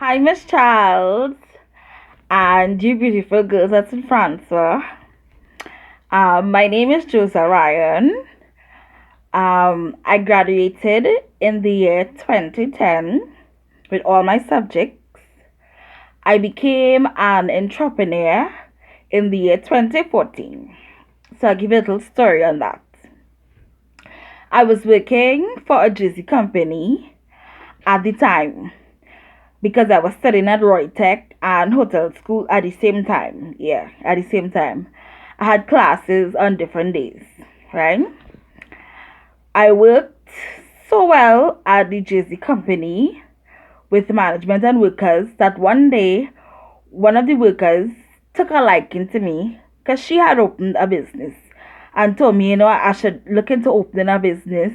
Hi, Miss Charles, and you beautiful girls that's in France. My name is Josie Ryan. I graduated in the year 2010 with all my subjects. I became an entrepreneur in the year 2014. So I'll give you a little story on that. I was working for a Josie company at the time because I was studying at Roy Tech and hotel school at the same time. Yeah, at the same time. I had classes on different days, right? I worked so well at the Josie company with management and workers that one day one of the workers took a liking to me because she had opened a business and told me, I should look into opening a business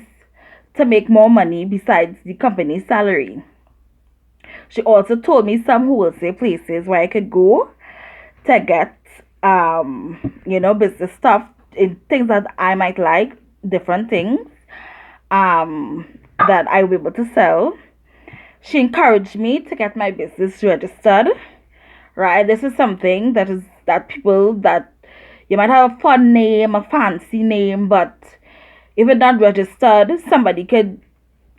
to make more money besides the company's salary. She also told me some wholesale places where I could go to get business stuff in things that I might like, different things that I will be able to sell. She encouraged me to get my business registered. Right? This is something that people that you might have a fun name, a fancy name, but if it's not registered, somebody could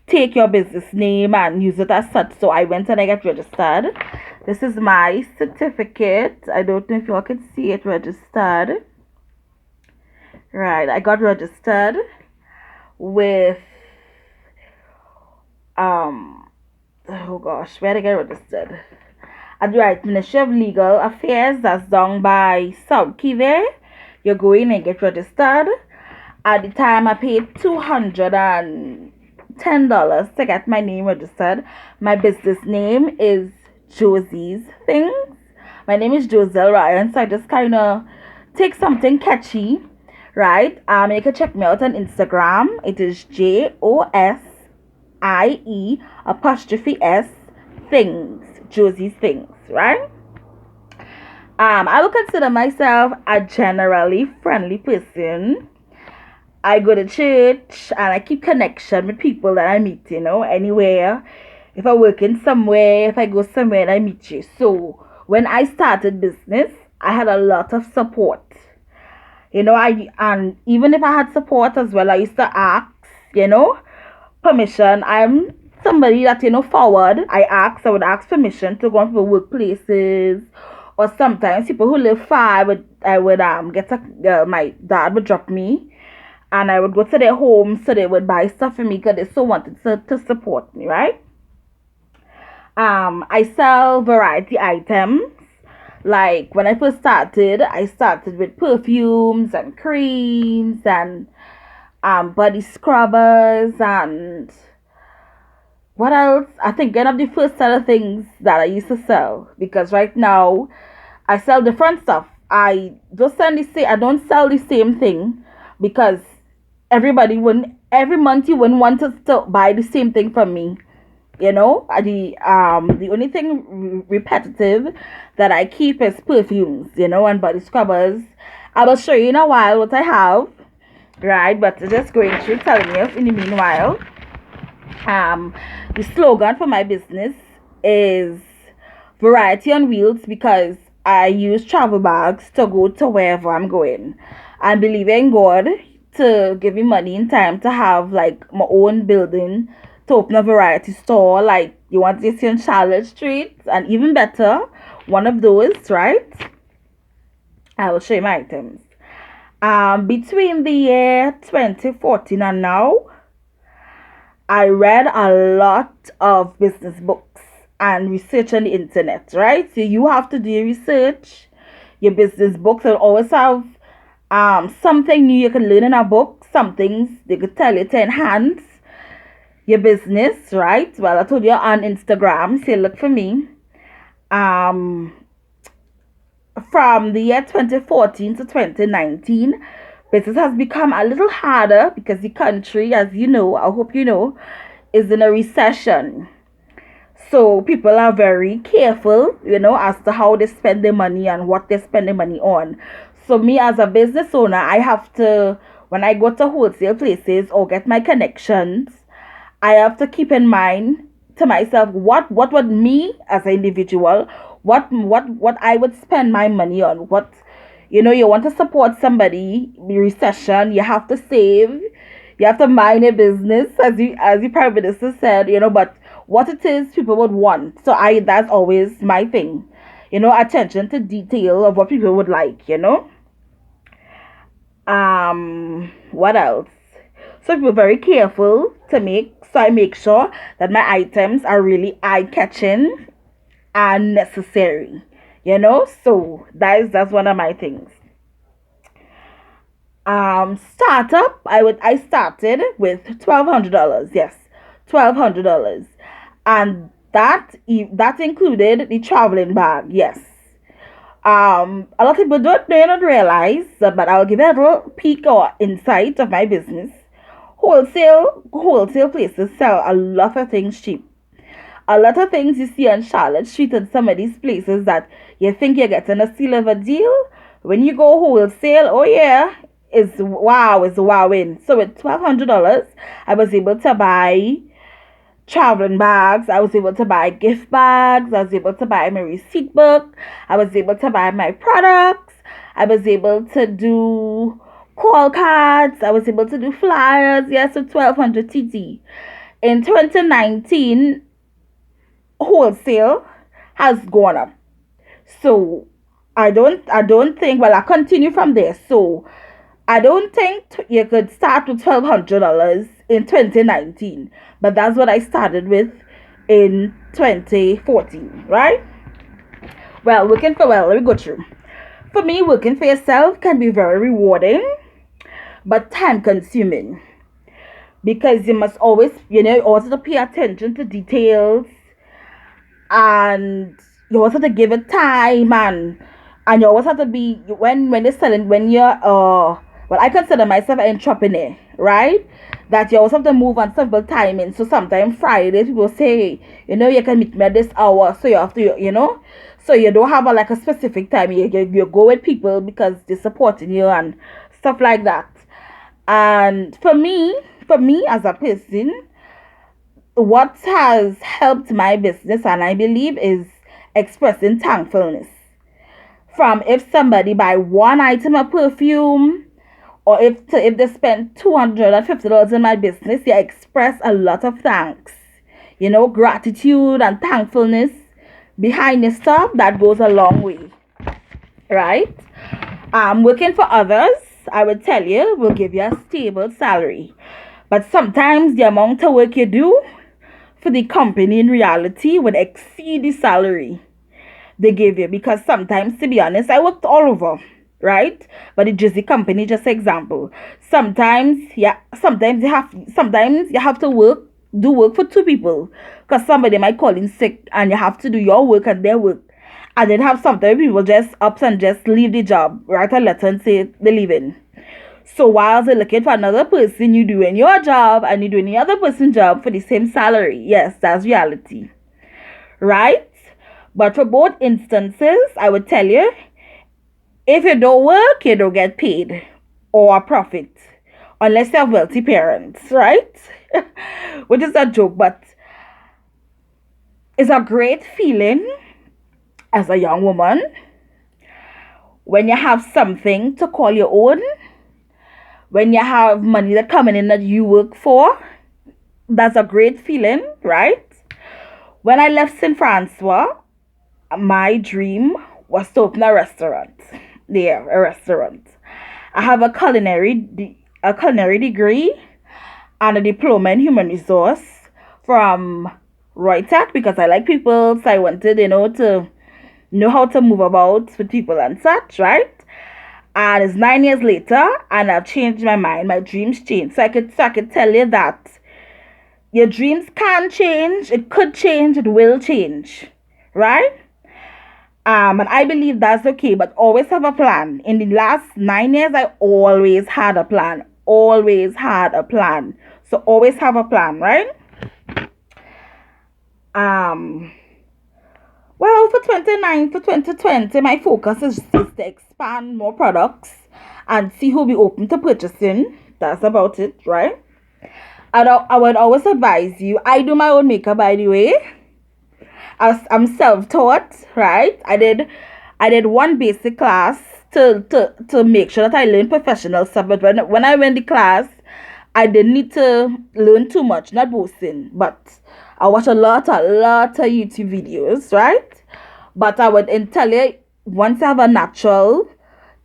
take your business name and use it as such. So I went and I got registered. This is my certificate. I don't know if you all can see it registered. Right, I got registered with oh gosh, where did I get registered? At the right Ministry of Legal Affairs, that's done by South Kive. You go in and get registered. At the time, I paid $210 to get my name registered. My business name is Josie's Things. My name is Josie Ryan, so I just kind of take something catchy, right? You can check me out on Instagram. It is JOSIE Things. Josie's Things, right? I would consider myself a generally friendly person. I go to church and I keep connection with people that I meet, anywhere. If I work in somewhere, if I go somewhere and I meet you. So when I started business, I had a lot of support. And even if I had support as well, I used to ask, permission. I'm somebody that forward. I would ask permission to go into workplaces, or sometimes people who live far I would get my dad would drop me and I would go to their home so they would buy stuff for me because they so wanted to support me, right? I sell variety items. Like when I first started, I started with perfumes and creams and body scrubbers and what else? I think one of the first set of things that I used to sell, because right now I sell different stuff. I don't sell the same thing because every month you wouldn't want to buy the same thing from me. The only thing repetitive that I keep is perfumes, and body scrubbers. I will show you in a while what I have, right? But just going through telling you in the meanwhile. The slogan for my business is variety on wheels because I use travel bags to go to wherever I'm going. I believe in God to give me money in time to have like my own building to open a variety store like you want to see on Charlotte Street, and even better, one of those, right? I will show you my items. Between the year 2014 and now, I read a lot of business books and research on the internet, right? So you have to do your research. Your business books will always have something new you can learn in a book. Some things they could tell you to enhance your business, right? Well, I told you on Instagram, so look for me. From the year 2014 to 2019, business has become a little harder because the country, as you know, I hope you know, is in a recession. So people are very careful, as to how they spend their money and what they spend their money on. So me as a business owner, I have to, when I go to wholesale places or get my connections, I have to keep in mind to myself, what would me as an individual, what I would spend my money on. What, you want to support somebody, recession, you have to save, you have to mind your business, as the prime minister said, but what it is people would want. So that's always my thing. Attention to detail of what people would like. What else? So be very careful so I make sure that my items are really eye-catching and necessary. So that's one of my things. Startup, I started with $1,200. Yes, $1,200, and that included the traveling bag. Yes. A lot of people don't realize, but I'll give you a little peek or insight of my business. Wholesale places sell a lot of things cheap. A lot of things you see on Charlotte Street and some of these places that you think you're getting a steal of a deal. When you go wholesale, oh yeah, it's wowing. So with $1,200, I was able to buy traveling bags, I was able to buy gift bags, I was able to buy my receipt book, I was able to buy my products, I was able to do call cards, I was able to do flyers. Yes, so 1,200 TT. In 2019, wholesale has gone up. So I don't think, well, I continue from there. So I don't think you could start with $1,200 in 2019, but that's what I started with in 2014, right? Well, let me go through. For me, working for yourself can be very rewarding, but time consuming, because you must always, also to pay attention to details, and you also have to give it time, and you always have to be, when you're selling, when you're well, I consider myself an entrepreneur, right? That you also have to move on several timing. So sometimes Fridays people say, you can meet me at this hour, so you have to, so you don't have a specific time. You go with people because they're supporting you and stuff like that. And for me as a person, what has helped my business, and I believe, is expressing thankfulness. From if somebody buy one item of perfume, or if they spend $250 in my business, you express a lot of thanks, gratitude and thankfulness behind the stuff. That goes a long way, right? Working for others, I would tell you, will give you a stable salary, but sometimes the amount of work you do for the company in reality would exceed the salary they give you, because sometimes, to be honest, I worked all over, right? But the Josie company, just example. Sometimes you have to do work for two people, because somebody might call in sick and you have to do your work and their work. And then have sometimes people just up and just leave the job, write a letter and say they're leaving. So while they're looking for another person, you doing your job and you doing the other person's job for the same salary. Yes, that's reality, right? But for both instances, I would tell you, if you don't work, you don't get paid or a profit, unless you have wealthy parents, right? Which is a joke, but it's a great feeling as a young woman when you have something to call your own, when you have money that coming in that you work for. That's a great feeling, right? When I left St. Francois, my dream was to open a restaurant. There, a restaurant. I have a culinary degree and a diploma in human resource from Tech, because I like people, so I wanted, to know how to move about with people and such, right? And it's 9 years later, and I've changed my mind. My dreams changed. So I could tell you that your dreams can change, it could change, it will change, right? And I believe that's okay, but always have a plan. In the last 9 years, I always had a plan. Always had a plan. So always have a plan, right? Well, for 2020, my focus is to expand more products and see who will be open to purchasing. That's about it, right? I would always advise you. I do my own makeup, by the way. I'm self-taught, right? I did one basic class to make sure that I learned professional stuff. But when I went to class, I didn't need to learn too much, not boasting, but I watched a lot of YouTube videos, right? But I would tell you, once you have a natural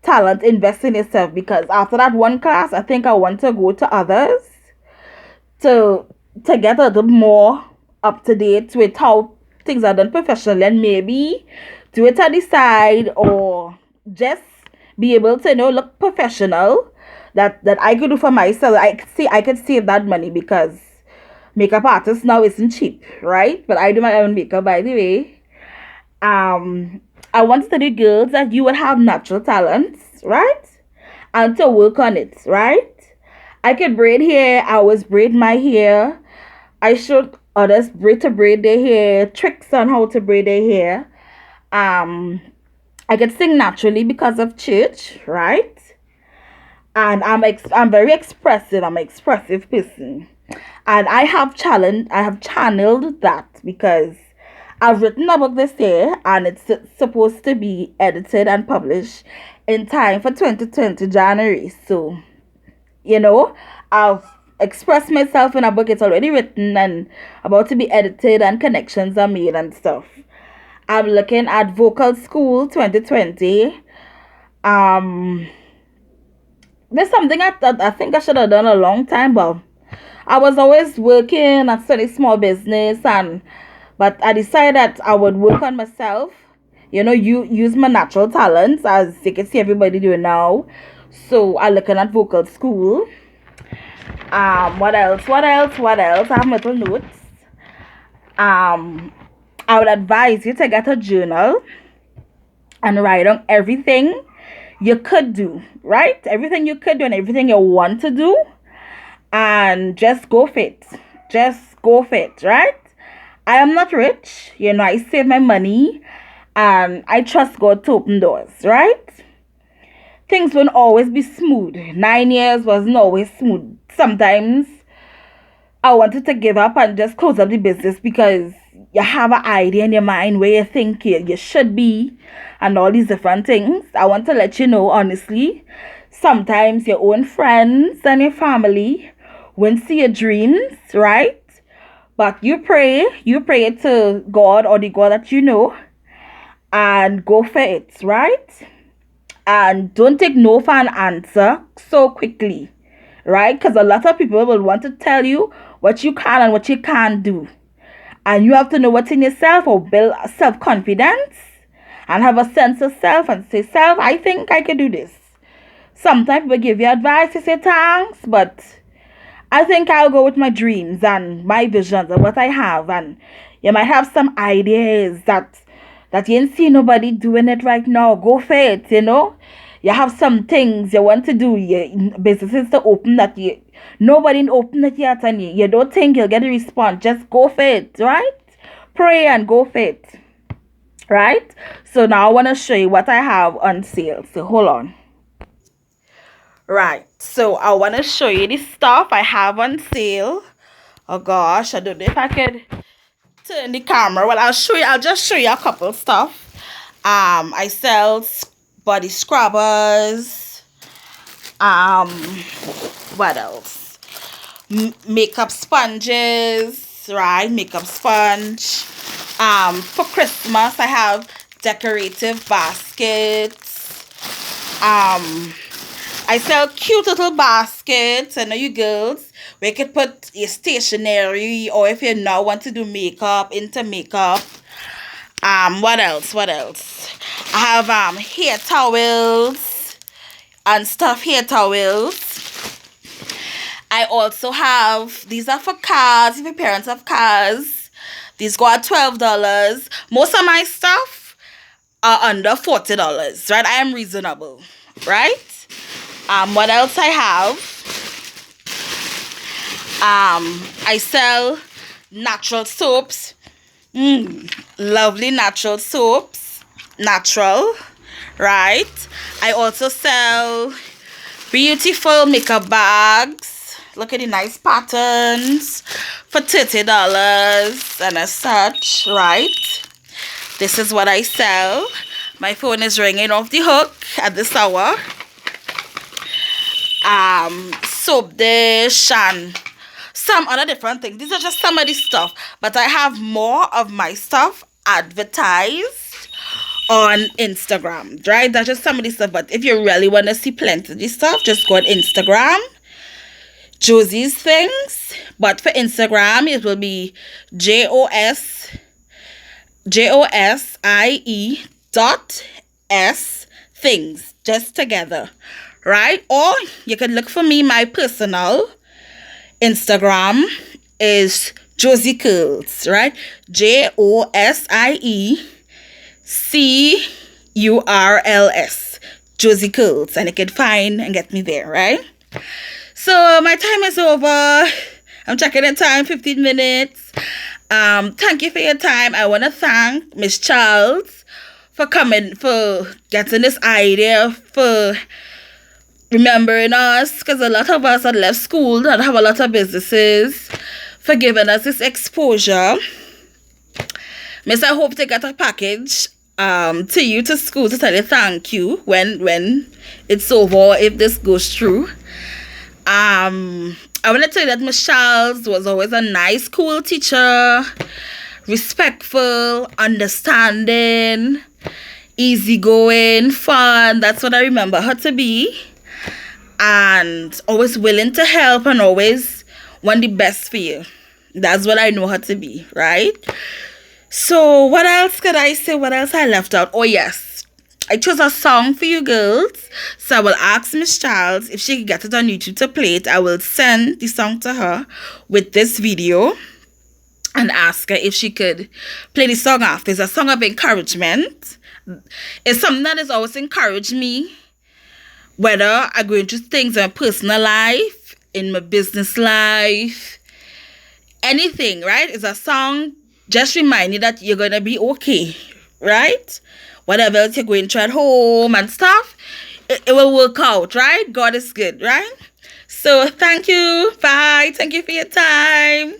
talent, invest in yourself, because after that one class, I think I want to go to others to get a little more up to date with how things are done professionally, and maybe do it at the side, or just be able to look professional, that I could do for myself. I could save that money, because makeup artist now isn't cheap, right? But I do my own makeup, by the way. I want to tell you girls that you would have natural talents, right? And to work on it, right? I could braid hair. I always braid my hair. I showed others braid their hair, tricks on how to braid their hair. I could sing naturally because of church, right? And I'm very expressive. I'm an expressive person, and I have channeled that, because I've written a book this year, and it's supposed to be edited and published in time for 2020 January. So, I've expressed myself in a book. It's already written and about to be edited, and connections are made and stuff. I'm looking at vocal school 2020. There's something I think I should have done a long time, but I was always working and studying small business, but I decided that I would work on myself. You use my natural talents, as you can see everybody doing now. So I'm looking at vocal school. What else? I have little notes. I would advise you to get a journal and write down everything you could do, right? Everything you could do and everything you want to do, and just go for it. Just go for it, right? I am not rich. I save my money, and I trust God to open doors, right? Things won't always be smooth. 9 years wasn't always smooth. Sometimes I wanted to give up and just close up the business, because you have an idea in your mind where you think you should be, and all these different things. I want to let you know, honestly, sometimes your own friends and your family won't see your dreams, right? But you pray to God, or the God that you know, and go for it, right? And don't take no for an answer so quickly, right? Because a lot of people will want to tell you what you can and what you can't do. And you have to know what's in yourself, or build self-confidence and have a sense of self, and say, self, I think I can do this. Sometimes people give you advice, you say thanks, but I think I'll go with my dreams and my visions and what I have. And you might have some ideas that you didn't see nobody doing it right now. Go for it, You have some things you want to do, businesses to open that nobody opened it yet, and you don't think you'll get a response. Just go for it, right? Pray and go for it, right? So now I want to show you what I have on sale. So hold on. Right, so I want to show you the stuff I have on sale. Oh gosh, I don't know if I could turn the camera. Well, I'll just show you a couple stuff. I sell body scrubbers. What else? Makeup sponges, right? Makeup sponge. For Christmas, I have decorative baskets. I sell cute little baskets. I know you girls, where you could put your stationery, or if you now want to do makeup, into makeup. What else? I have hair towels and stuff, hair towels. I also have, these are for cars, if your parents have cars. These go at $12. Most of my stuff are under $40, right? I am reasonable, right? What else I have? I sell natural soaps. Lovely natural soaps. Natural, right? I also sell beautiful makeup bags, Look at the nice patterns for $30 and as such, right? This is what I sell. My phone is ringing off the hook at this hour. Soap dish and some other different things. These are just some of the stuff, but I have more of my stuff advertised on Instagram, right? That's just some of the stuff, but if you really want to see plenty of this stuff, just go on Instagram, Josie's Things. But for Instagram, it will be JOSIE.S things, just together, right? Or you can look for me. My personal Instagram is JOSIECURLS, right? JOSIECURLS, JOSIECURLS, and you can find and get me there, right? So my time is over. I'm checking the time, 15 minutes. Thank you for your time. I want to thank Miss Charles for coming, for getting this idea, for remembering us, because a lot of us had left school and have a lot of businesses, for giving us this exposure. Miss, I hope to get a package to you to school to tell you thank you when it's over, if this goes through. I want to tell you that Miss Charles was always a nice, cool teacher, respectful, understanding, easygoing, fun. That's what I remember her to be. And always willing to help and always want the best for you. That's what I know her to be, right? So what else could I say? What else I left out? Oh yes, I chose a song for you girls. So I will ask Miss Charles if she can get it on YouTube to play it. I will send the song to her with this video and ask her if she could play the song after. It's a song of encouragement. It's something that has always encouraged me, whether I go into things in my personal life, in my business life, anything, right? It's a song just remind you that you're going to be okay, right? Whatever else you're going through at home and stuff, it will work out, right? God is good, right? So thank you. Bye. Thank you for your time.